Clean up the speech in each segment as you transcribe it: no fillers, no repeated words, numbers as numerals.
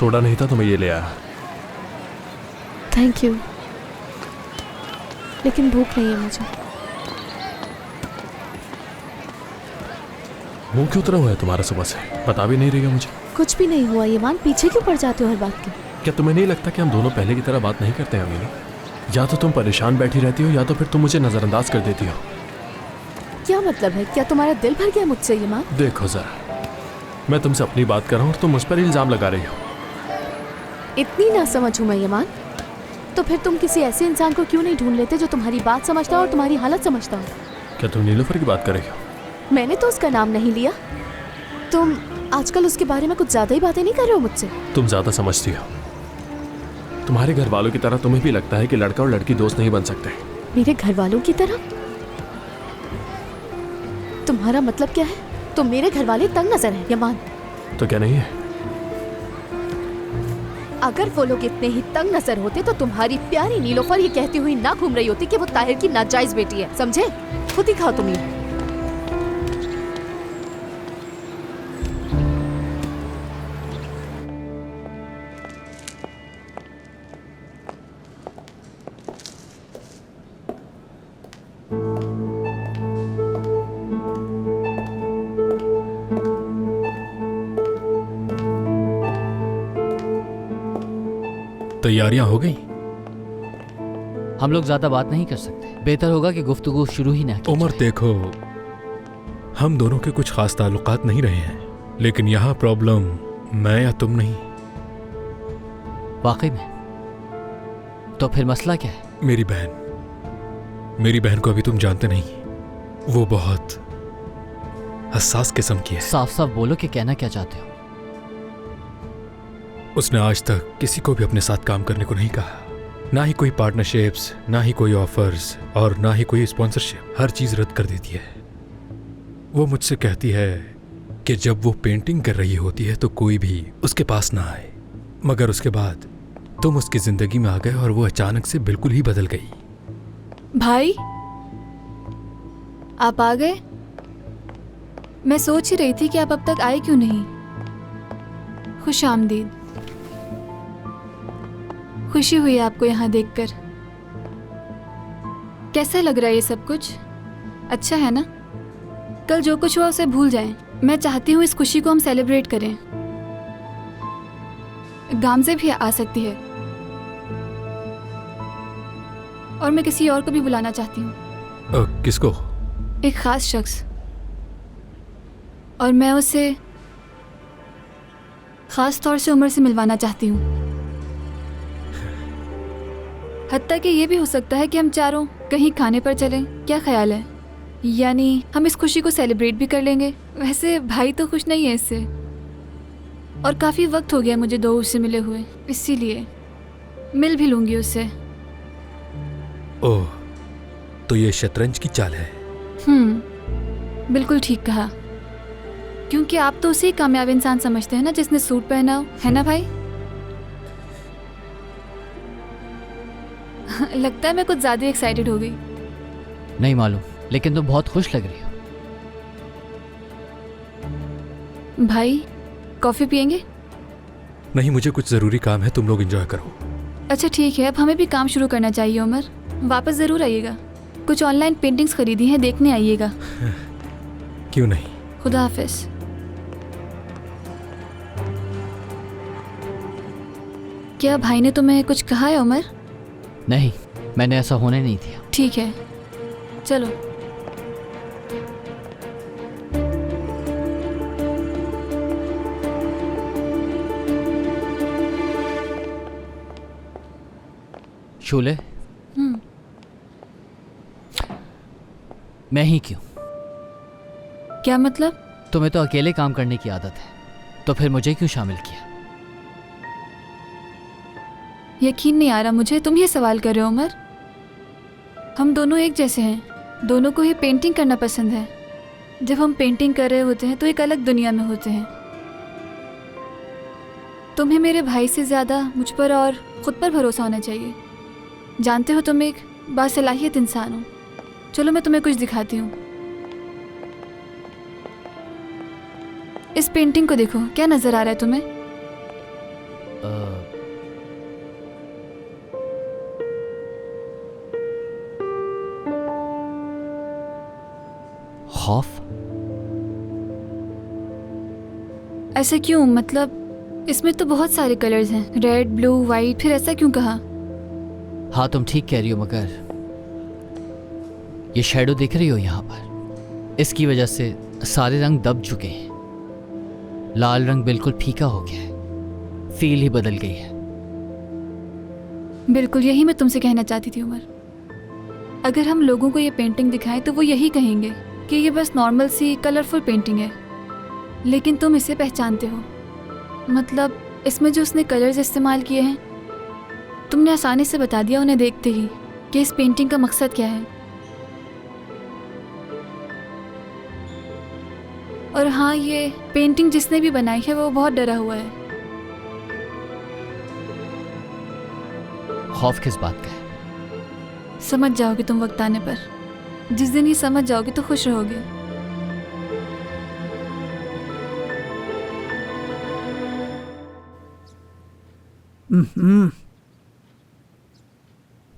Soda नहीं था तो मैं ये ले आया। थैंक यू, लेकिन भूख नहीं है मुझे। मुंह क्यों उतरा हुआ है तुम्हारा सुबह से? बता भी नहीं रही हो मुझे। कुछ भी नहीं हुआ ईमान, पीछे क्यों पड़ जाते हो हर बात के? क्या तुम्हें नहीं लगता कि हम दोनों पहले की तरह बात नहीं करते हैं अमीना? या तो तुम परेशान बैठी रहती हो या तो फिर तुम मुझे नजरअंदाज कर देती हो। क्या मतलब है? क्या तुम्हारा दिल भर गया मुझसे ईमान? देखो जरा, मैं तुमसे अपनी बात कर रहा हूँ और तुम मुझ पर इल्जाम लगा रही हो। इतनी ना समझ हूँ मैं ईमान, तो फिर तुम किसी ऐसे इंसान को क्यों नहीं ढूंढ लेते जो तुम्हारी बात समझता हो और तुम्हारी हालत समझता हो? क्या तुम नीलोफर की बात कर रही हो? मैंने तो उसका नाम नहीं लिया। तुम आजकल उसके बारे में कुछ ज्यादा ही बातें नहीं कर रहे हो मुझसे? तुम ज्यादा समझती हो। तुम्हारे घर वालों की तरह तुम्हें भी लगता है कि लड़का और लड़की दोस्त नहीं बन सकते। मेरे घर वालों की तरह? तुम्हारा मतलब क्या है? तो मेरे घर वाले तंग नजर हैं यमान। तो क्या नहीं है? अगर वो लोग इतने ही तंग नजर होते तो तुम्हारी प्यारी नीलोफर ये कहती हुई ना घूम रही होती कि वो ताहिर की नाजायज बेटी है। समझे? खुद ही खाओ तुम ये। तैयारियां हो गई? हम लोग ज्यादा बात नहीं कर सकते, बेहतर होगा कि गुफ्तगू शुरू ही ना की उमर जाए। देखो, हम दोनों के कुछ खास ताल्लुकात नहीं रहे हैं, लेकिन यहाँ प्रॉब्लम मैं या तुम नहीं। वाकई में? तो फिर मसला क्या है? मेरी बहन को अभी तुम जानते नहीं। वो बहुत हसास किस्म की है। साफ साफ बोलो कि कहना क्या चाहते हो। उसने आज तक किसी को भी अपने साथ काम करने को नहीं कहा, ना ही कोई पार्टनरशिप्स, ना ही कोई ऑफर्स और ना ही कोई स्पॉन्सरशिप। हर चीज रद्द कर देती है। वो मुझसे कहती है कि जब वो पेंटिंग कर रही होती है तो कोई भी उसके पास ना आए, मगर उसके बाद तुम उसकी जिंदगी में आ गए और वो अचानक से बिल्कुल ही बदल गई। भाई, आप आ गए? मैं सोच ही रही थी कि आप अब तक आए क्यों नहीं। खुश आमदीद। खुशी हुई आपको यहाँ देखकर। कैसा लग रहा है ये सब कुछ? अच्छा है ना? कल जो कुछ हुआ उसे भूल जाएं। मैं चाहती हूँ इस खुशी को हम सेलिब्रेट करें। गामज़े भी आ सकती है और मैं किसी और को भी बुलाना चाहती हूँ। किसको? एक खास शख्स, और मैं उसे खास तौर से उमर से मिलवाना चाहती हूँ। हत्ता कि ये भी हो सकता है कि हम चारों कहीं खाने पर चलें। क्या ख्याल है? यानी हम इस खुशी को सेलिब्रेट भी कर लेंगे। वैसे भाई तो खुश नहीं है इससे, और काफ़ी वक्त हो गया मुझे दो उससे मिले हुए, इसीलिए मिल भी लूँगी उससे। ओह, तो ये शतरंज की चाल है। बिल्कुल ठीक कहा, क्योंकि आप तो उसे कामयाब इंसान समझते हैं ना जिसने सूट पहना हो, है ना भाई? लगता है मैं कुछ ज़्यादा एक्साइटेड हो गई। नहीं मालूम, लेकिन तुम बहुत खुश लग रही हो। भाई, कॉफ़ी पियेंगे? नहीं, मुझे कुछ ज़रूरी काम है, तुम लोग एंजॉय करो। अच्छा ठीक है, अब हमें भी काम शुरू करना चाहिए उमर। वापस ज़रूर आइएगा। कुछ ऑनलाइन पेंटिंग्स खरीदी हैं, देखने आइएगा। क्यों नहीं। खुदा हाफिज। क्या भाई ने तुम्हें कुछ कहा है उमर? नहीं, मैंने ऐसा होने नहीं दिया। ठीक है, चलो। शोले, मैं ही क्यों? क्या मतलब? तुम्हें तो अकेले काम करने की आदत है, तो फिर मुझे क्यों शामिल किया? यकीन नहीं आ रहा मुझे, तुम ये सवाल कर रहे हो उमर? हम दोनों एक जैसे हैं, दोनों को ही पेंटिंग करना पसंद है। जब हम पेंटिंग कर रहे होते हैं तो एक अलग दुनिया में होते हैं। तुम्हें मेरे भाई से ज़्यादा मुझ पर और ख़ुद पर भरोसा होना चाहिए। जानते हो तुम एक बासलाहियत इंसान हो। चलो मैं तुम्हें कुछ दिखाती हूँ। इस पेंटिंग को देखो, क्या नज़र आ रहा है तुम्हें? खौफ? ऐसा क्यों? मतलब इसमें तो बहुत सारे कलर्स हैं, रेड, ब्लू, वाइट, फिर ऐसा क्यों कहा? हाँ तुम ठीक कह रही हो, मगर ये शैडो देख रही हो यहाँ पर, इसकी वजह से सारे रंग दब चुके हैं। लाल रंग बिल्कुल फीका हो गया है, फील ही बदल गई है। बिल्कुल यही मैं तुमसे कहना चाहती थी उमर। अगर हम लोगों को ये पेंटिंग दिखाएं तो वो यही कहेंगे कि ये बस नॉर्मल सी कलरफुल पेंटिंग है, लेकिन तुम इसे पहचानते हो। मतलब इसमें जो उसने कलर्स इस्तेमाल किए हैं, तुमने आसानी से बता दिया उन्हें देखते ही कि इस पेंटिंग का मकसद क्या है। और हाँ, ये पेंटिंग जिसने भी बनाई है वो बहुत डरा हुआ है। खौफ किस बात का है? समझ जाओगे तुम वक्त आने पर। जिस दिन ये समझ जाओगे तो खुश रहोगे।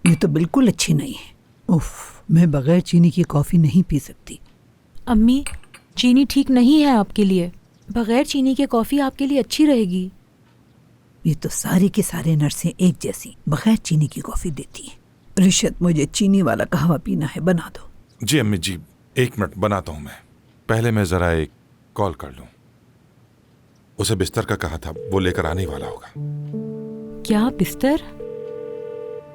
ये तो बिल्कुल अच्छी नहीं है। उफ, मैं बगैर चीनी की कॉफ़ी नहीं पी सकती। अम्मी, चीनी ठीक नहीं है आपके लिए। बगैर चीनी के कॉफ़ी आपके लिए अच्छी रहेगी। ये तो सारी के सारे नर्सें एक जैसी बगैर चीनी की कॉफ़ी देती हैं। रिशद, मुझे चीनी वाला कहवा पीना है, बना दो। जी अम्मी जी, 1 मिनट बनाता हूँ मैं। पहले मैं ज़रा एक कॉल कर लूँ। उसे बिस्तर का कहा था, वो लेकर आने वाला होगा। क्या बिस्तर?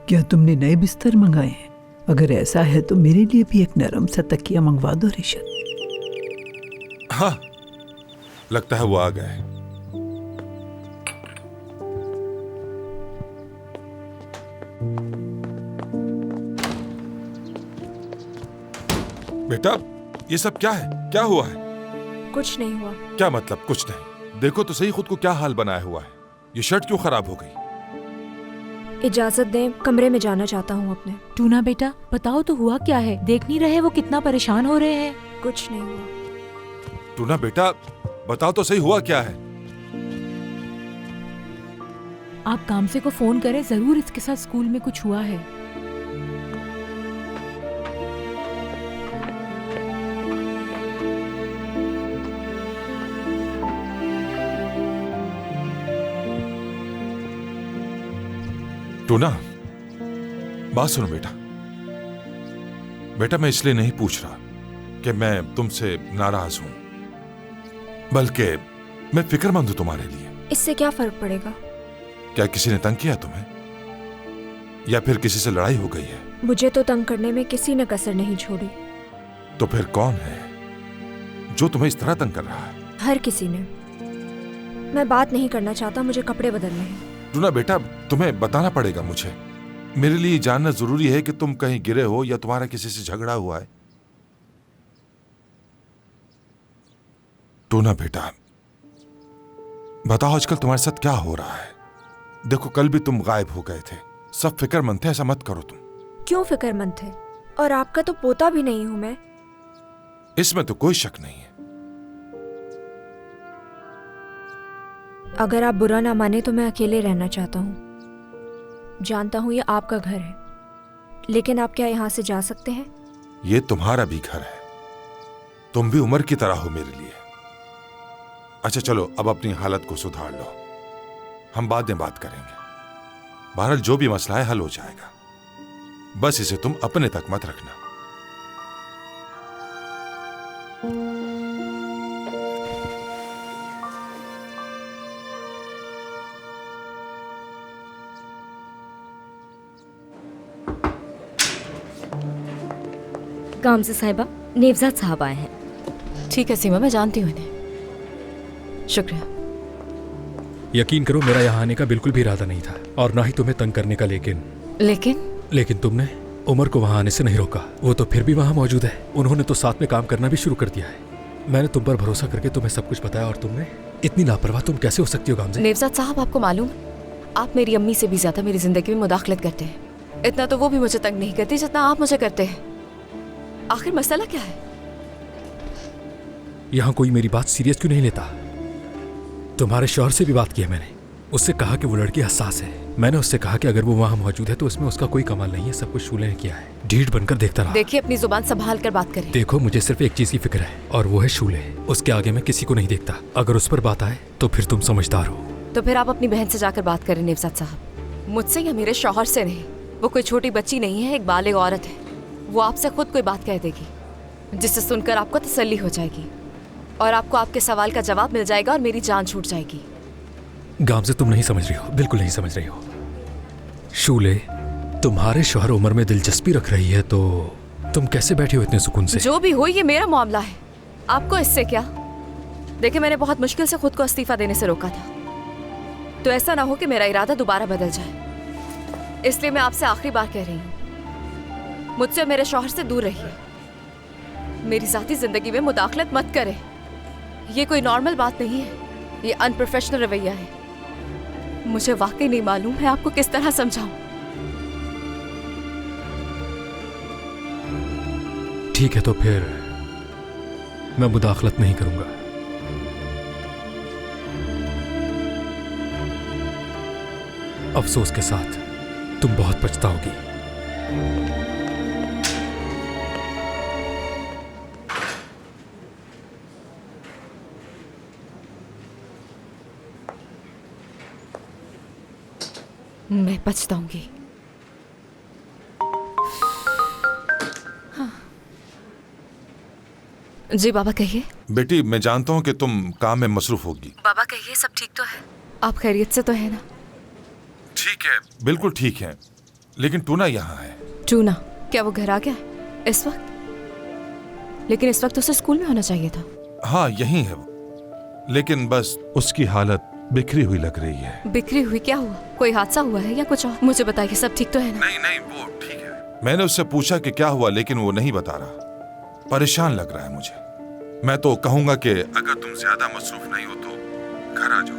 क्या तुमने नए बिस्तर मंगाए हैं? अगर ऐसा है तो मेरे लिए भी एक नरम सा तकिया मंगवा दो रिशद। हाँ, लगता है वो आ गए। बेटा, ये सब क्या है? क्या हुआ है? कुछ नहीं हुआ। क्या मतलब कुछ नहीं? देखो तो सही खुद को क्या हाल बनाया हुआ है। ये शर्ट क्यों खराब हो गई? इजाजत दें, कमरे में जाना चाहता हूँ अपने। टूना बेटा, बताओ तो हुआ क्या है? देख नहीं रहे वो कितना परेशान हो रहे हैं? कुछ नहीं हुआ। टूना बेटा, बताओ तो सही हुआ क्या है? आप कामसे को फोन करें, जरूर इसके साथ स्कूल में कुछ हुआ है। टूना, बात सुनो बेटा। बेटा, मैं इसलिए नहीं पूछ रहा कि मैं तुमसे नाराज हूं, बल्कि मैं फिक्रमंद हूं तुम्हारे लिए। इससे क्या फर्क पड़ेगा? क्या किसी ने तंग किया तुम्हें, या फिर किसी से लड़ाई हो गई है? मुझे तो तंग करने में किसी ने कसर नहीं छोड़ी। तो फिर कौन है जो तुम्हें इस तरह तंग कर रहा है? हर किसी ने। मैं बात नहीं करना चाहता, मुझे कपड़े बदलने हैं। टूना बेटा, तुम्हें बताना पड़ेगा मुझे। मेरे लिए जानना जरूरी है कि तुम कहीं गिरे हो या तुम्हारा किसी से झगड़ा हुआ है। टूना बेटा, बताओ आजकल तुम्हारे साथ क्या हो रहा है? देखो, कल भी तुम गायब हो गए थे, सब फिक्रमंद थे। ऐसा मत करो तुम। क्यों फिक्रमंद थे? और आपका तो पोता भी नहीं हूं मैं। इसमें तो कोई शक नहीं है। अगर आप बुरा ना माने तो मैं अकेले रहना चाहता हूँ। जानता हूँ ये आपका घर है, लेकिन आप क्या यहाँ से जा सकते हैं? ये तुम्हारा भी घर है। तुम भी उम्र की तरह हो मेरे लिए। अच्छा चलो, अब अपनी हालत को सुधार लो, हम बाद में बात करेंगे। बहरहाल जो भी मसला है हल हो जाएगा, बस इसे तुम अपने तक मत रखना। काम से साहिबा, नेवजाद साहब आए हैं। ठीक है सीमा, मैं जानती हूँ इन्हें। शुक्रिया। यकीन करो, मेरा यहाँ आने का बिल्कुल भी इरादा नहीं था, और ना ही तुम्हें तंग करने का। लेकिन तुमने उमर को वहाँ आने से नहीं रोका। वो तो फिर भी वहाँ मौजूद है। उन्होंने तो साथ में काम करना भी शुरू कर दिया है। मैंने तुम पर भरोसा करके तुम्हें सब कुछ बताया, और तुमने इतनी लापरवाह तुम कैसे हो सकती हो गामज़े? नेवजाद साहब, आपको मालूम, आप मेरी अम्मी से भी ज्यादा मेरी जिंदगी में मुदाखलत करते हैं। इतना तो वो भी मुझे तंग नहीं करती जितना आप मुझे करते हैं। आखिर मसला क्या है? यहाँ कोई मेरी बात सीरियस क्यों नहीं लेता? तुम्हारे शौहर से भी बात की है मैंने, उससे कहा कि वो लड़की हसास है। मैंने उससे कहा कि अगर वो वहाँ मौजूद है तो उसमें उसका कोई कमाल नहीं है, सब कुछ शूले ने किया है। ढीठ बनकर देखता रहा। देखिए, अपनी जुबान संभाल कर बात करें। देखो, मुझे सिर्फ एक चीज की फिक्र है और वो है शूले। उसके आगे मैं किसी को नहीं देखता। अगर उस पर बात आए तो फिर तुम समझदार हो। तो फिर आप अपनी बहन से जाकर बात करें नेवजात साहब, मुझसे या मेरे शौहर से नहीं। वो कोई छोटी बच्ची नहीं है, एक बालिग औरत है। वो आपसे खुद कोई बात कह देगी जिससे सुनकर आपको तसल्ली हो जाएगी और आपको आपके सवाल का जवाब मिल जाएगा और मेरी जान छूट जाएगी। गामज़े, तुम नहीं समझ रही हो, बिल्कुल नहीं समझ रही हो। शूले, तुम्हारे शौहर उम्र में दिलचस्पी रख रही है तो तुम कैसे बैठी हो इतने सुकून से? जो भी हो, ये मेरा मामला है, आपको इससे क्या। देखिए, मैंने बहुत मुश्किल से खुद को इस्तीफा देने से रोका था, तो ऐसा ना हो कि मेरा इरादा दोबारा बदल जाए। इसलिए मैं आपसे आखिरी बार कह रही हूँ, मुझसे और मेरे शौहर से दूर रहिए। मेरी ज़ाती ज़िंदगी में मुदाखलत मत करें। ये कोई नॉर्मल बात नहीं है, ये अनप्रोफेशनल रवैया है। मुझे वाकई नहीं मालूम है आपको किस तरह समझाऊं। ठीक है, तो फिर मैं मुदाखलत नहीं करूंगा। अफसोस के साथ तुम बहुत पछताओगी। मैं पछताऊंगी। हाँ। जी बाबा, कहिए। बेटी, मैं जानता हूँ कि तुम काम में मसरूफ होगी। बाबा कहिए, सब ठीक तो है? आप खैरियत से तो है ना? ठीक है, बिल्कुल ठीक है, लेकिन टूना यहाँ है। टूना? क्या वो घर आ गया इस वक्त? लेकिन इस वक्त उसे स्कूल में होना चाहिए था। हाँ, यही है वो, लेकिन बस उसकी हालत बिखरी हुई लग रही है। बिखरी हुई? क्या हुआ? कोई हादसा हुआ है या कुछ और? मुझे बताइए, सब ठीक तो है ना? नहीं नहीं, वो ठीक है। मैंने उससे पूछा कि क्या हुआ, लेकिन वो नहीं बता रहा। परेशान लग रहा है मुझे। मैं तो कहूंगा कि अगर तुम ज्यादा मसरूफ नहीं हो तो घर आ जाओ।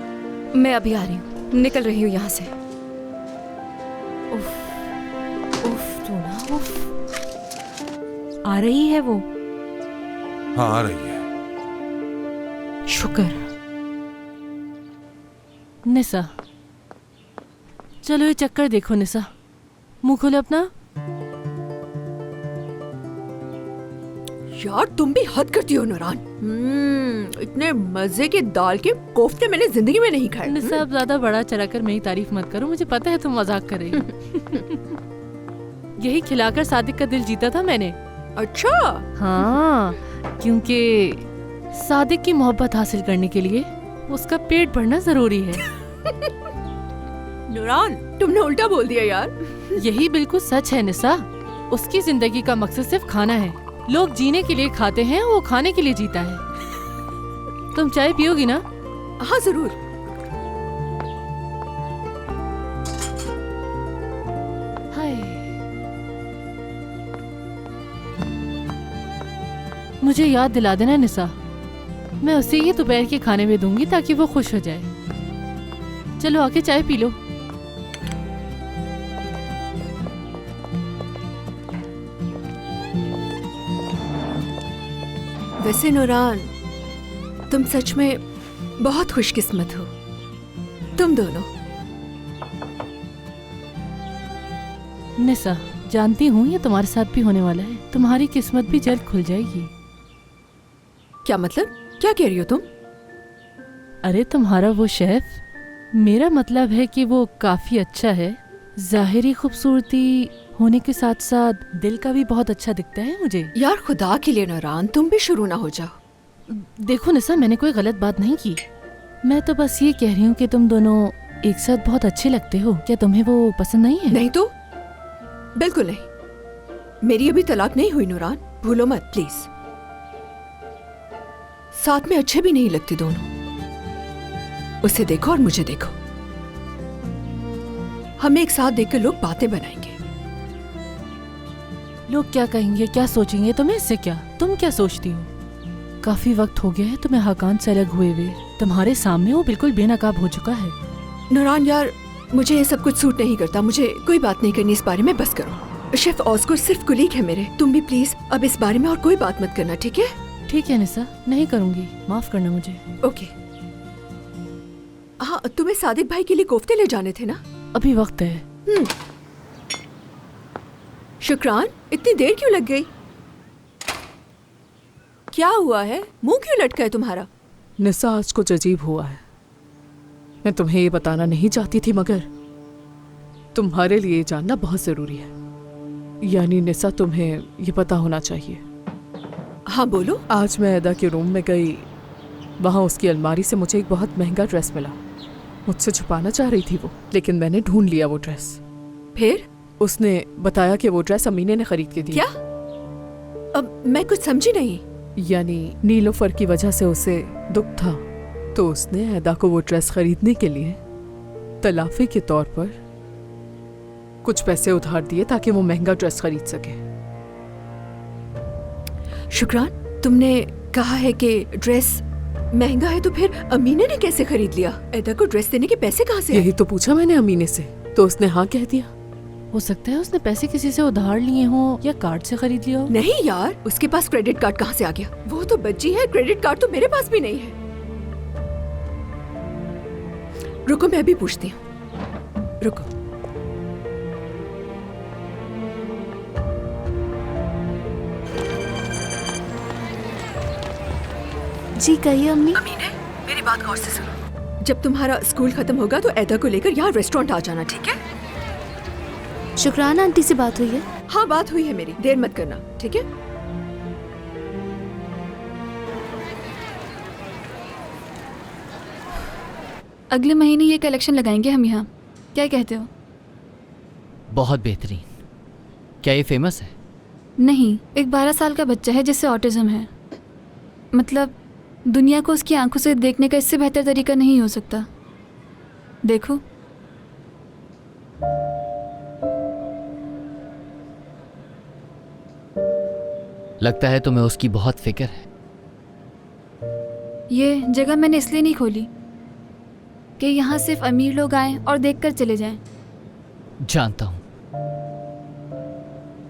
मैं अभी आ रही हूँ, निकल रही हूँ यहाँ से। उफ, उफ, टूना, उफ। आ रही है वो? हाँ, आ रही है। शुक्र। निसा, चलो ये चक्कर देखो। निसा, मुंह खोलो अपना। यार, तुम भी हद करती हो नूरान। इतने मजे के दाल के कोफ्ते मैंने जिंदगी में नहीं खाए। निसा, अब ज्यादा बड़ा चढ़ाकर मेरी तारीफ मत करो, मुझे पता है तुम मजाक कर रही हो। यही खिलाकर सादिक का दिल जीता था मैंने। अच्छा? हाँ, क्योंकि सादिक की मोहब्बत हासिल करने के लिए उसका पेट भरना जरूरी है। नूरान, तुमने उल्टा बोल दिया यार। यही बिल्कुल सच है निसा। उसकी जिंदगी का मकसद सिर्फ खाना है। लोग जीने के लिए खाते हैं, वो खाने के लिए जीता है। तुम चाय पियोगी ना? हाँ, जरूर। हाय, मुझे याद दिला देना निसा, मैं उसे ही दोपहर के खाने में दूंगी ताकि वो खुश हो जाए। चलो आके चाय पी लो। वैसे नूरान, तुम सच में बहुत खुशकिस्मत हो, तुम दोनों। निसा, जानती हूँ ये तुम्हारे साथ भी होने वाला है। तुम्हारी किस्मत भी जल्द खुल जाएगी। क्या मतलब? क्या कह रही हो तुम? अरे तुम्हारा वो शेफ, मेरा मतलब है कि वो काफी अच्छा है। जाहिरी खूबसूरती होने के साथ साथ दिल का भी बहुत अच्छा दिखता है मुझे। यार, खुदा के लिए नूरान, तुम भी शुरू ना हो जाओ। देखो निसा, मैंने कोई गलत बात नहीं की। मैं तो बस ये कह रही हूँ कि तुम दोनों एक साथ बहुत अच्छे लगते हो। क्या तुम्हें वो पसंद नहीं है? नहीं तो बिल्कुल नहीं। मेरी अभी तलाक नहीं हुई नूरान, भूलो मत प्लीज। साथ में अच्छे भी नहीं लगते दोनों। उसे देखो और मुझे देखो, हमें एक साथ देखकर लोग बातें बनाएंगे। लोग क्या कहेंगे, क्या सोचेंगे, तुम्हें इससे क्या? तुम क्या सोचती हो? काफी वक्त हो गया है तुम्हें हाकान से अलग हुए हुए। तुम्हारे सामने वो बिल्कुल बेनकाब हो चुका है। नूरान यार, मुझे ये सब कुछ सूट नहीं करता। मुझे कोई बात नहीं करनी इस बारे में, बस करो। शेफ ऑस्कर सिर्फ कुलीग है मेरे। तुम भी प्लीज अब इस बारे में और कोई बात मत करना, ठीक है? ठीक है निसा, नहीं करूंगी, माफ करना मुझे। ओके। हाँ, तुम्हें सादिक भाई के लिए कोफ्ते ले जाने थे ना? अभी वक्त है। शुक्रान, इतनी देर क्यों लग गई? क्या हुआ है? मुंह क्यों लटका है तुम्हारा? निसा, आज कुछ अजीब हुआ है। मैं तुम्हें ये बताना नहीं चाहती थी, मगर तुम्हारे लिए जानना बहुत जरूरी है। यानी निसा, तुम्हें ये पता होना चाहिए। हाँ बोलो। आज मैं अदा के रूम में गई, वहाँ उसकी अलमारी से मुझे एक बहुत महंगा ड्रेस मिला। मुझसे छुपाना चाह रही थी वो, लेकिन मैंने ढूंढ लिया वो ड्रेस। फिर? उसने बताया कि वो ड्रेस अमीने ने खरीद के दी। क्या? अब मैं कुछ समझी नहीं। यानी नीलोफर की वजह से उसे दुख था, तो उसने अदा को वो ड्रेस खरीदने के लिए तलाफी के तौर पर कुछ पैसे उधार दिए ताकि वो महंगा ड्रेस खरीद सके। शुक्रान, तुमने कहा है कि ड्रेस महंगा है, तो फिर अमीने ने कैसे खरीद लिया? अदा को ड्रेस देने के पैसे कहाँ से आए? यही तो पूछा मैंने अमीने से, तो उसने हाँ कह दिया। हो सकता है उसने पैसे किसी से उधार लिए हों या कार्ड से खरीद लिया हो। नहीं यार, उसके पास क्रेडिट कार्ड कहाँ से आ गया? वो तो बच्ची है, क्रेडिट कार्ड तो मेरे पास भी नहीं है। रुको, मैं भी पूछती हूँ। रुको। जी कहिए अम्मी। अमीने, मेरी बात गौर से सुनो। जब तुम्हारा स्कूल खत्म होगा तो अदा को लेकर यहाँ रेस्टोरेंट आ जाना, ठीक है? शुक्राना आंटी से बात हुई है? हाँ, बात हुई है मेरी, देर मत करना, ठीक है? अगले महीने ये कलेक्शन लगाएंगे हम यहाँ, क्या कहते हो? बहुत बेहतरीन। क्या ये फेमस है? नहीं, एक 12 साल का बच्चा है जिससे ऑटिज्म है। मतलब दुनिया को उसकी आंखों से देखने का इससे बेहतर तरीका नहीं हो सकता। देखो। लगता है तुम्हें उसकी बहुत फिक्र है। ये जगह मैंने इसलिए नहीं खोली कि यहाँ सिर्फ अमीर लोग आएं और देखकर चले जाएं। जानता हूँ।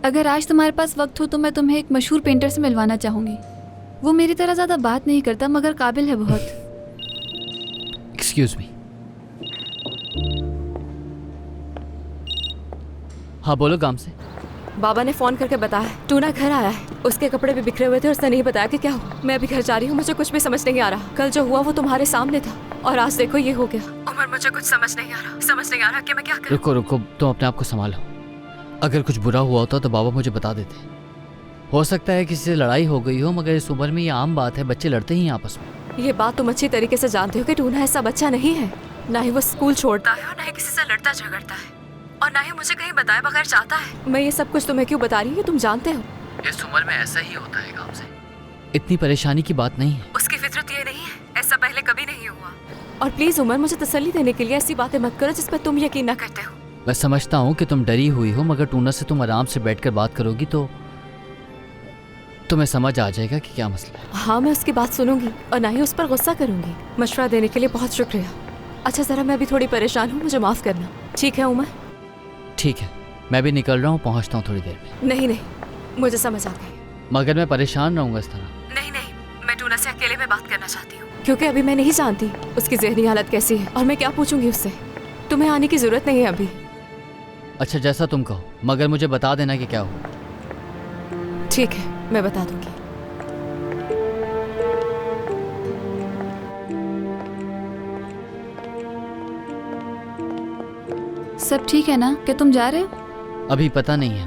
अगर आज तुम्हारे पास वक्त हो तो मैं तुम्हें एक मशहूर पेंटर से मिलवाना चाहूँगी। वो मेरी तरह ज़्यादा बात नहीं करता मगर काबिल है बहुत। Excuse me. हाँ बोलो गाम से। बाबा ने फोन करके बताया टूना घर आया है। उसके कपड़े भी बिखरे हुए थे और उसने नहीं बताया कि क्या हो। मैं अभी घर जा रही हूँ, मुझे कुछ भी समझ नहीं आ रहा। कल जो हुआ वो तुम्हारे सामने था और आज देखो ये हो गया। उमर, मुझे कुछ समझ नहीं आ रहा कि मैं क्या करूं। रुको रुको, तुम अपने आप को संभालो। अगर कुछ बुरा हुआ होता तो बाबा मुझे बता देते। हो सकता है किसी से लड़ाई हो गई हो, मगर इस उम्र में ये आम बात है, बच्चे लड़ते ही आपस में। ये बात तुम अच्छी तरीके से जानते हो कि टूना ऐसा बच्चा नहीं है। ना ही वो स्कूल छोड़ता है और ना ही किसी से लड़ता झगड़ता है और ना ही मुझे कहीं बताए बगैर चाहता है। मैं ये सब कुछ तुम्हें क्यों बता रही हूँ, तुम जानते हो। इस उम्र में ऐसा ही होता है गाम से। इतनी परेशानी की बात नहीं है। उसकी फितरत ये नहीं है, ऐसा पहले कभी नहीं हुआ। और प्लीज उमर, मुझे तसल्ली देने के लिए ऐसी बातें मत करो जिस पर तुम यकीन न करते हो। मैं समझता हूँ कि तुम डरी हुई हो, मगर टूना से तुम आराम से बैठकर बात करोगी तो तुम्हें समझ आ जाएगा कि क्या मसला है। हाँ, मैं उसकी बात सुनूंगी और ना ही उस पर गुस्सा करूंगी। मशवरा देने के लिए बहुत शुक्रिया। अच्छा जरा मैं अभी थोड़ी परेशान हूँ, मुझे माफ करना। ठीक है उमर? ठीक है, मैं भी निकल रहा हूँ, पहुँचता हूँ थोड़ी देर में। नहीं, मुझे समझ आ गई। मगर मैं परेशान रहूँगा इस तरह। नहीं, मैं टूना से अकेले में बात करना चाहती हूँ, क्योंकि अभी मैं नहीं जानती उसकी ज़हनी हालत कैसी है और मैं क्या पूछूंगी उससे। तुम्हें आने की जरूरत नहीं है अभी। अच्छा जैसा तुम कहो, मगर मुझे बता देना कि क्या हो। ठीक है, मैं बता दूंगी। सब ठीक है ना कि तुम जा रहे हो? अभी पता नहीं है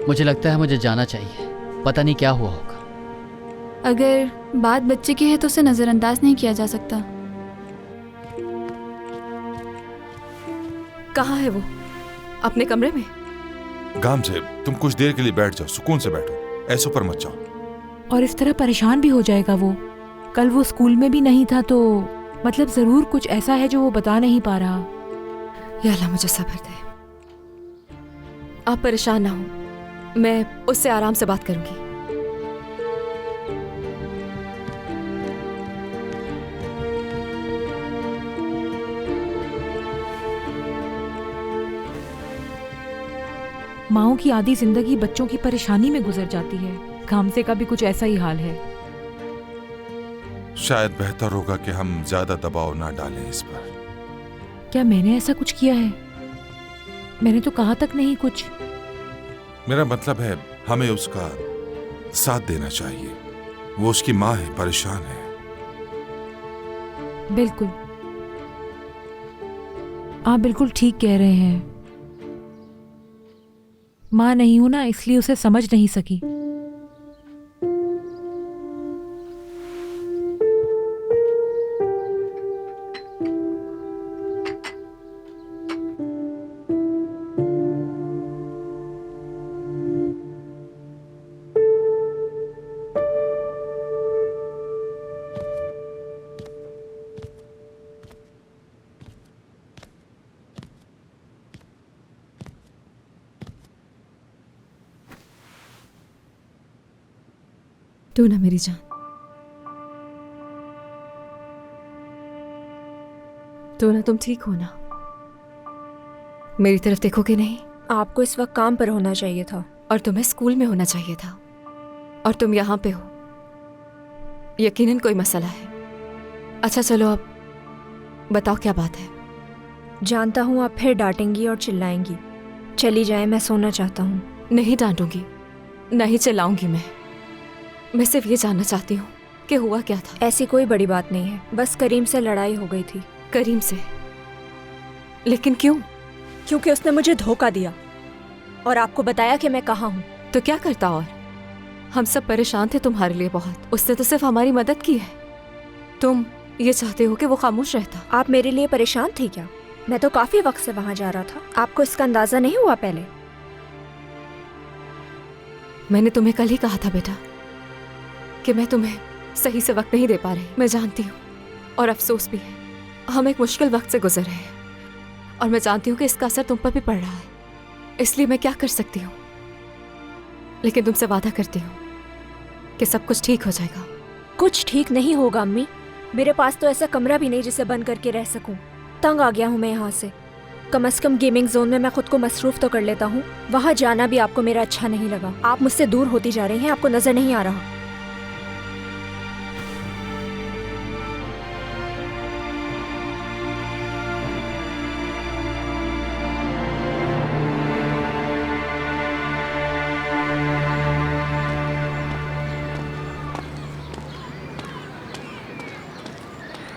मुझे लगता है मुझे जाना चाहिए। पता नहीं क्या हुआ होगा। अगर बात बच्चे की है तो उसे नजरअंदाज नहीं किया जा सकता। कहाँ है वो? अपने कमरे में? गाम से तुम कुछ देर के लिए बैठ जाओ, सुकून से बैठो, ऐसो पर मत जाओ। और इस तरह परेशान भी हो जाएगा वो। कल वो स्कूल में भी नहीं था, तो मतलब जरूर कुछ ऐसा है जो वो बता नहीं पा रहा। या अल्लाह मुझे सब्र दे। आप परेशान ना हो, मैं उससे आराम से बात करूंगी। माओं की आधी जिंदगी बच्चों की परेशानी में गुजर जाती है। गामसे का भी कुछ ऐसा ही हाल है। शायद बेहतर होगा कि हम ज्यादा दबाव ना डालें इस पर। क्या मैंने ऐसा कुछ किया है? मैंने तो कहा तक नहीं कुछ। मेरा मतलब है हमें उसका साथ देना चाहिए। वो उसकी माँ है, परेशान है। बिल्कुल, आप बिल्कुल ठीक कह रहे हैं। माँ नहीं हूं ना, इसलिए उसे समझ नहीं सकी। तू ना मेरी जान, तो ना तुम ठीक हो ना? मेरी तरफ देखोगे नहीं? आपको इस वक्त काम पर होना चाहिए था। और तुम्हें स्कूल में होना चाहिए था, और तुम यहाँ पे हो। यकीनन कोई मसला है। अच्छा चलो अब बताओ क्या बात है। जानता हूँ आप फिर डांटेंगी और चिल्लाएंगी। चली जाए, मैं सोना चाहता हूँ। नहीं डांटूंगी, नहीं चिल्लाऊंगी। मैं सिर्फ ये जानना चाहती हूँ कि हुआ क्या था। ऐसी कोई बड़ी बात नहीं है, बस करीम से लड़ाई हो गई थी। करीम से? लेकिन क्यों? क्योंकि उसने मुझे धोखा दिया और आपको बताया कि मैं कहाँ हूँ। तो क्या करता? और हम सब परेशान थे तुम्हारे लिए बहुत। उसने तो सिर्फ हमारी मदद की है। तुम ये चाहते हो कि वो खामोश रहता? आप मेरे लिए परेशान थी क्या? मैं तो काफी वक्त से वहाँ जा रहा था। आपको इसका अंदाजा नहीं हुआ पहले? मैंने तुम्हें कल ही कहा था बेटा कि मैं तुम्हें सही से वक्त नहीं दे पा रही। मैं जानती हूँ और अफसोस भी है। हम एक मुश्किल वक्त से गुजर रहे हैं और मैं जानती हूँ कि इसका असर तुम पर भी पड़ रहा है। इसलिए मैं क्या कर सकती हूँ, लेकिन तुमसे वादा करती हूँ कि सब कुछ ठीक हो जाएगा। कुछ ठीक नहीं होगा अम्मी। मेरे पास तो ऐसा कमरा भी नहीं जिसे बंद करके रह सकूं। तंग आ गया हूँ मैं यहाँ से। कम से कम गेमिंग जोन में मैं खुद को मसरूफ तो कर लेता हूँ। वहाँ जाना भी आपको मेरा अच्छा नहीं लगा। आप मुझसे दूर होती जा रही हैं, आपको नजर नहीं आ रहा?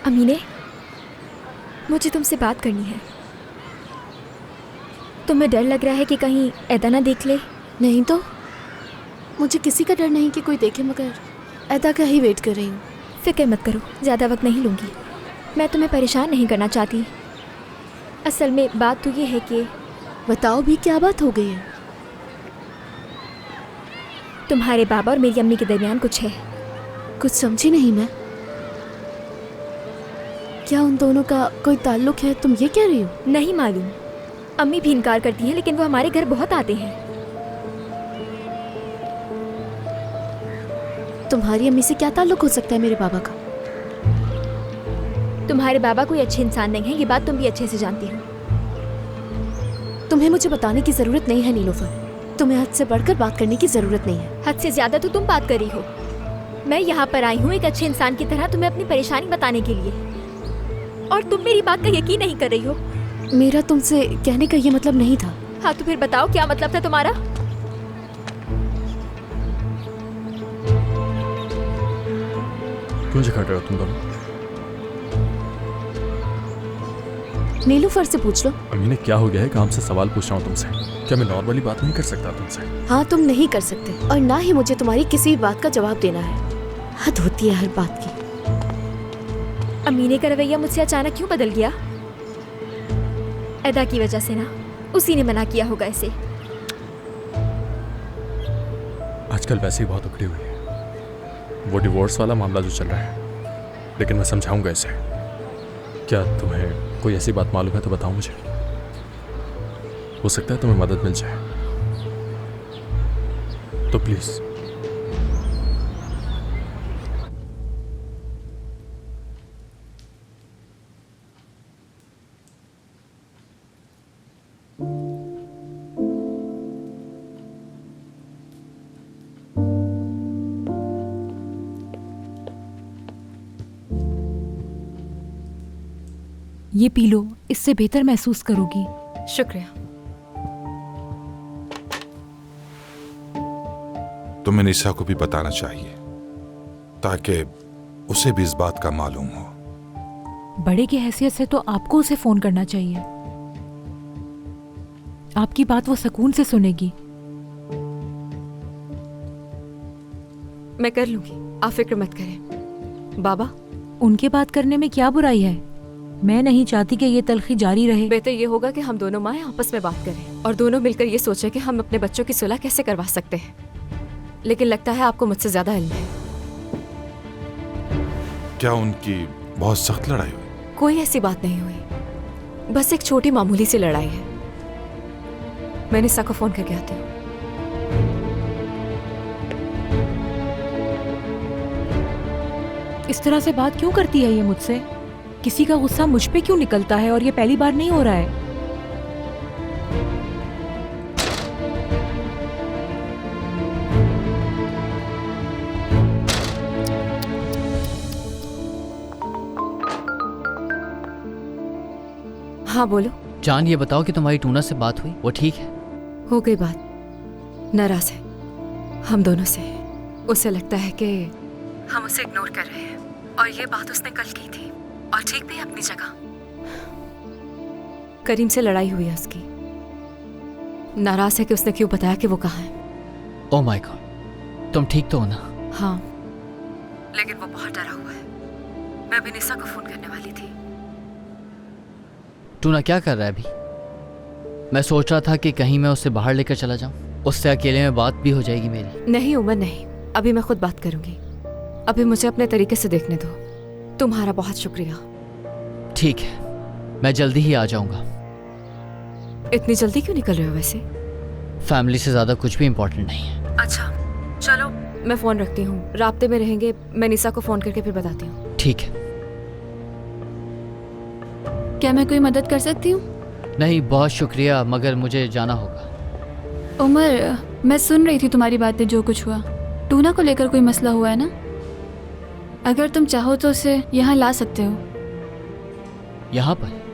अमीने, मुझे तुमसे बात करनी है। तुम्हें डर लग रहा है कि कहीं ऐदा ना देख ले? नहीं तो मुझे किसी का डर नहीं कि कोई देखे, मगर ऐदा का ही वेट कर रही हूँ। फिक्र मत करो, ज़्यादा वक्त नहीं लूँगी। मैं तुम्हें परेशान नहीं करना चाहती। असल में बात तो ये है कि... बताओ भी, क्या बात हो गई है? तुम्हारे बाबा और मेरी अम्मी के दरमियान कुछ है। कुछ समझी नहीं मैं। क्या उन दोनों का कोई ताल्लुक है? तुम ये कह रही हो? नहीं मालूम। अम्मी भी इनकार करती हैं, लेकिन वो हमारे घर बहुत आते हैं। तुम्हारी अम्मी से क्या ताल्लुक हो सकता है मेरे बाबा का? तुम्हारे बाबा कोई अच्छे इंसान नहीं है, ये बात तुम भी अच्छे से जानती हो। तुम्हें मुझे बताने की जरूरत नहीं है नीलोफर। तुम्हें हद से बढ़कर बात करने की जरूरत नहीं है। हद से ज्यादा तो तुम बात कर रही हो। मैं यहाँ पर आई हूँ एक अच्छे इंसान की तरह तुम्हें अपनी परेशानी बताने के लिए, और तुम मेरी बात का यकीन नहीं कर रही हो। मेरा तुमसे कहने का ये मतलब नहीं था। हाँ तो फिर बताओ क्या मतलब था तुम्हारा? क्यों झगड़ रहे हो तुम दोनों? नीलूफर से पूछ लो। अमीने, क्या हो गया है? काम से सवाल पूछ रहा हूँ तुमसे। क्या मैं नॉर्मली बात नहीं कर सकता तुमसे? हाँ, तुम नहीं कर सकते, और ना ही मुझे तुम्हारी किसी भी बात का जवाब देना है। हद होती है हर बात की। अमीने का रवैया मुझसे अचानक क्यों बदल गया? ऐदा की वजह से ना? उसी ने मना किया होगा इसे। आजकल वैसे ही बहुत उखड़ी हुई है, वो डिवोर्स वाला मामला जो चल रहा है। लेकिन मैं समझाऊंगा इसे। क्या तुम्हें कोई ऐसी बात मालूम है तो बताओ मुझे। हो सकता है तुम्हें मदद मिल जाए, तो प्लीज। ये पी लो, इससे बेहतर महसूस करोगी। शुक्रिया। तुम्हें निशा को भी बताना चाहिए ताकि उसे भी इस बात का मालूम हो। बड़े की हैसियत से तो आपको उसे फोन करना चाहिए। आपकी बात वो सुकून से सुनेगी। मैं कर लूंगी, आप फिक्र मत करें। बाबा, उनके बात करने में क्या बुराई है? मैं नहीं चाहती कि ये तलखी जारी रहे। बेहतर ये होगा कि हम दोनों माएं आपस में बात करें और दोनों मिलकर ये सोचें कि हम अपने बच्चों की सुलह कैसे करवा सकते हैं। लेकिन लगता है आपको मुझसे ज्यादा इल्म है। क्या उनकी बहुत सख्त लड़ाई हुई? कोई ऐसी बात नहीं हुई, बस एक छोटी मामूली सी लड़ाई है। मैं निशा को फोन करके आती हूँ। इस तरह से बात क्यों करती है ये मुझसे? किसी का गुस्सा मुझ पे क्यों निकलता है? और ये पहली बार नहीं हो रहा है। हाँ बोलो। जान, ये बताओ कि तुम्हारी टूना से बात हुई, वो ठीक है? हो गई बात। नाराज है हम दोनों से। उसे लगता है कि हम उसे इग्नोर कर रहे हैं और ये बात उसने कल की थी और ठीक भी अपनी जगह। करीम से लड़ाई हुई है उसकी। नाराज है कि उसने क्यों बताया कि वो कहाँ है। ओह माय गॉड, तुम ठीक तो हो ना? हाँ, लेकिन वो बहुत डरा हुआ है। मैं अभी निशा को फोन करने वाली थी। टूना क्या कर रहा है अभी? मैं सोच रहा था कि कहीं मैं उसे बाहर लेकर चला जाऊं, उससे अकेले में बात भी हो जाएगी मेरी। नहीं उमर, नहीं, अभी मैं खुद बात करूंगी। अभी मुझे अपने तरीके से देखने दो। तुम्हारा बहुत शुक्रिया। ठीक है, मैं जल्दी ही आ जाऊंगा। इतनी जल्दी क्यों निकल रहे हो वैसे? फैमिली से ज्यादा कुछ भी इम्पोर्टेंट नहीं है। अच्छा चलो, मैं फोन रखती हूँ। राब्ते में रहेंगे। मैं निशा को फोन करके फिर बताती हूँ। ठीक है। क्या मैं कोई मदद कर सकती हूँ? नहीं, बहुत शुक्रिया, मगर मुझे जाना होगा। उमर, मैं सुन रही थी तुम्हारी बातें, जो कुछ हुआ। टूना को लेकर कोई मसला हुआ है ना? अगर तुम चाहो तो उसे यहाँ ला सकते हो। यहाँ पर?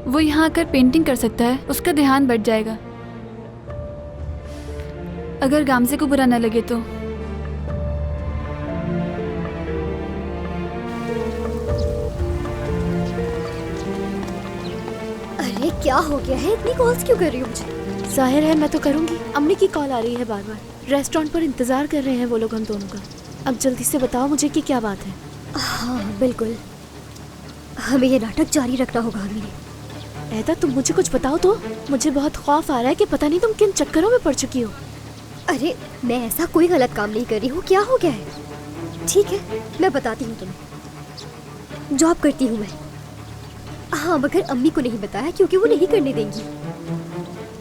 वो यहाँ आकर पेंटिंग कर सकता है, उसका ध्यान बढ़ जाएगा। अगर गामजे को बुरा न लगे तो। अरे क्या हो गया है? इतनी कॉल्स क्यों कर रही हो मुझे? जाहिर है मैं तो करूंगी। अम्मी की कॉल आ रही है बार बार। रेस्टोरेंट पर इंतजार कर रहे हैं वो लोग हम दोनों का। अब जल्दी से बताओ मुझे कि क्या बात है। हाँ बिल्कुल, हमें ये नाटक जारी रखना होगा अम्मी। ऐदा, तुम मुझे कुछ बताओ तो। मुझे बहुत खौफ आ रहा है कि पता नहीं तुम किन चक्करों में पड़ चुकी हो। अरे मैं ऐसा कोई गलत काम नहीं कर रही हूँ। क्या हो गया है? ठीक है, मैं बताती हूँ तुम्हें। जॉब करती हूँ मैं। हाँ, मगर अम्मी को नहीं बताया क्योंकि वो नहीं करने देंगी।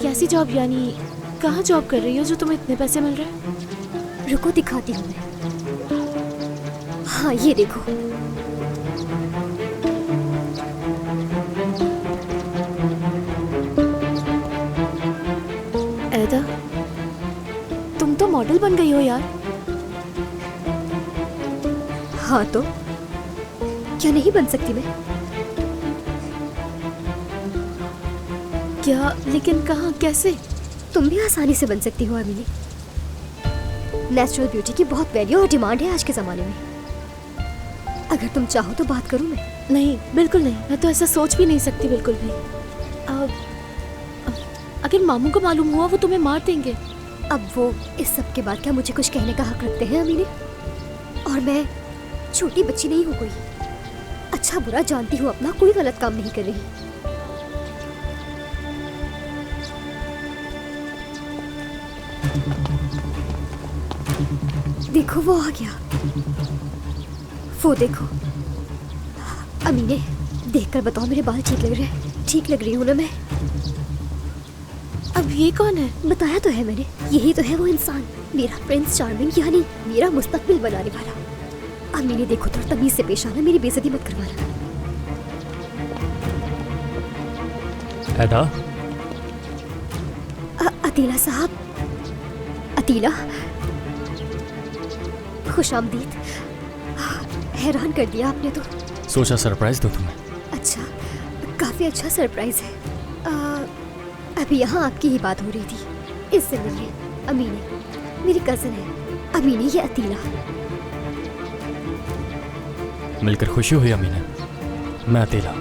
कैसी जॉब? यानी कहाँ जॉब कर रही हो जो तुम्हें इतने पैसे मिल रहे हैं? रुको दिखाती हूँ मैं। हाँ ये देखो। ऐदा, तुम तो मॉडल बन गई हो यार। हाँ तो क्या नहीं बन सकती मैं? क्या? लेकिन कहाँ, कैसे? तुम भी आसानी से बन सकती हो अमीनी। नेचुरल ब्यूटी की बहुत वैल्यू और डिमांड है आज के ज़माने में। अगर तुम चाहो तो बात करूं मैं। नहीं, बिल्कुल नहीं। मैं तो ऐसा सोच भी नहीं सकती बिल्कुल भी। अब अगर मामू को मालूम हुआ वो तुम्हें मार देंगे। अब वो इस सब के बाद क्या मुझे कुछ कहने का हक रखते हैं अमीनी? और मैं छोटी बच्ची नहीं हूँ कोई। अच्छा बुरा जानती हूँ अपना, कोई गलत काम नहीं कर रही। देखो वो आ गया। वो देखो। अमीने, देखकर बताओ मेरे बाल ठीक लग रहे हैं? ठीक लग रही हूँ ना मैं? अब ये कौन है? बताया तो है मैंने, यही तो है वो इंसान, मेरा प्रिंस चार्मिंग, यानी मेरा मुस्तकबिल बनाने वाला। अमीने देखो तो तमीज से पेश आना, मेरी बेइज्जती मत करवाना। ऐदा, अतीला साहब, अतीला, खुश आमदीद। हैरान कर दिया आपने तो। सोचा सरप्राइज दो तुम्हें। अच्छा, काफ़ी अच्छा सरप्राइज है। अभी यहाँ आपकी ही बात हो रही थी। इससे मिलिए, अमीनी, मेरी कज़न है। अमीनी, ये अतीला। मिलकर खुशी हुई अमीना। मैं अतीला।